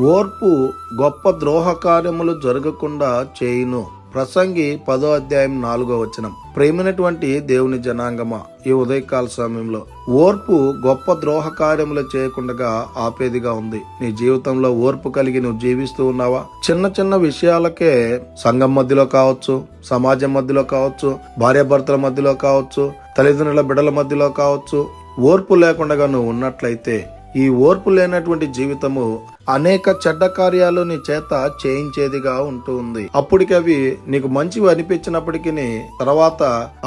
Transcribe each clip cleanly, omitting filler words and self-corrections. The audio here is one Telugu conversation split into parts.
ఓర్పు గొప్ప ద్రోహ కార్యములు జరగకుండా చేయును. ప్రసంగి 10వ అధ్యాయం 4వ వచనం. ప్రేమైనటువంటి దేవుని జనాంగమా, ఈ ఉదయకాల సమయంలో ఓర్పు గొప్ప ద్రోహ కార్యములు చేయకుండా ఆపేదిగా ఉంది. నీ జీవితంలో ఓర్పు కలిగి నువ్వు జీవిస్తూ ఉన్నావా? చిన్న చిన్న విషయాలకే సంఘం మధ్యలో కావచ్చు, సమాజం మధ్యలో కావచ్చు, భార్యాభర్తల మధ్యలో కావచ్చు, తల్లిదండ్రుల బిడ్డల మధ్యలో కావచ్చు, ఓర్పు లేకుండా నువ్వు ఉన్నట్లయితే ఈ ఓర్పు లేనటువంటి జీవితము అనేక చెడ్డ కార్యాలు నీ చేత చేయించేదిగా ఉంటుంది. అప్పటికి అవి నీకు మంచివి అనిపించినప్పటికీ తర్వాత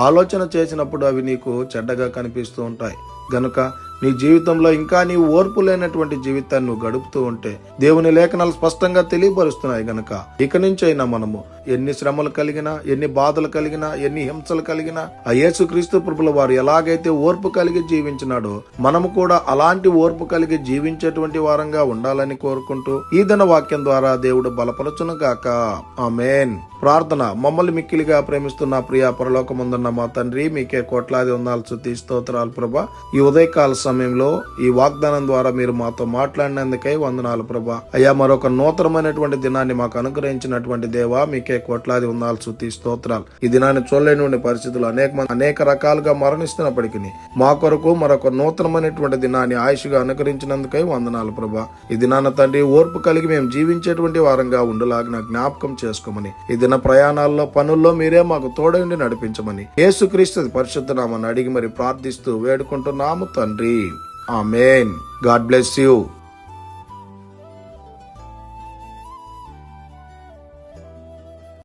ఆలోచన చేసినప్పుడు అవి నీకు చెడ్డగా కనిపిస్తూ ఉంటాయి. గనుక నీ జీవితంలో ఇంకా నీవు ఓర్పు లేనటువంటి జీవితాన్ని నువ్వు గడుపుతూ ఉంటే దేవుని లేఖనాలు స్పష్టంగా తెలియపరుస్తున్నాయి. గనుక ఇక నుంచైనా మనము ఎన్ని శ్రమలు కలిగినా, ఎన్ని బాధలు కలిగినా, ఎన్ని హింసలు కలిగినా ఆ యేసుక్రీస్తు ప్రభుల వారు ఎలాగైతే ఓర్పు కలిగి జీవించినాడో మనము కూడా అలాంటి ఓర్పు కలిగి జీవించేటువంటి వారంగా ఉండాలని కోరుకుంటూ ఈ దిన వాక్యం ద్వారా దేవుడు బలపరచును గాక. ఆమేన్. ప్రార్థన. మమ్మల్ని మిక్కిలిగా ప్రేమిస్తున్న ప్రియ పరలోకమందున్న మా తండ్రి, మీకే కోట్లాది వందనాలు స్తుతి స్తోత్రాలు ప్రభా. ఈ ఉదయకాల సమయంలో ఈ వాగ్దానం ద్వారా మీరు మాతో మాట్లాడినందుకై వందనాలు ప్రభా. అయ్యా, మరొక నూతనమైనటువంటి దినాన్ని మాకు అనుగ్రహించినటువంటి దేవా, మీకే కోట్లాది వందనాలు స్తుతి స్తోత్రాలు. ఈ దినాన్ని చూడలేని పరిస్థితులు అనేక రకాలుగా మరణిస్తున్నప్పటికీ మా కొరకు మరొక నూతనమైనటువంటి దినాన్ని ఆయుష్గా అనుగ్రహించినందుకై వందనాలు ప్రభా. ఈ దినాన్న తండ్రి ఓర్పు కలిగి మేము జీవించేటువంటి వారంగా ఉండలాగిన జ్ఞాపకం చేసుకోమని, ఈ దిన ప్రయాణాల్లో పనుల్లో మీరే మాకు తోడైండి నడిపించమని యేసుక్రీస్తు పరిశుద్ధ నామమున అడిగి మరి ప్రార్థిస్తూ వేడుకుంటున్నాము తండ్రి. ఆమేన్. God bless you.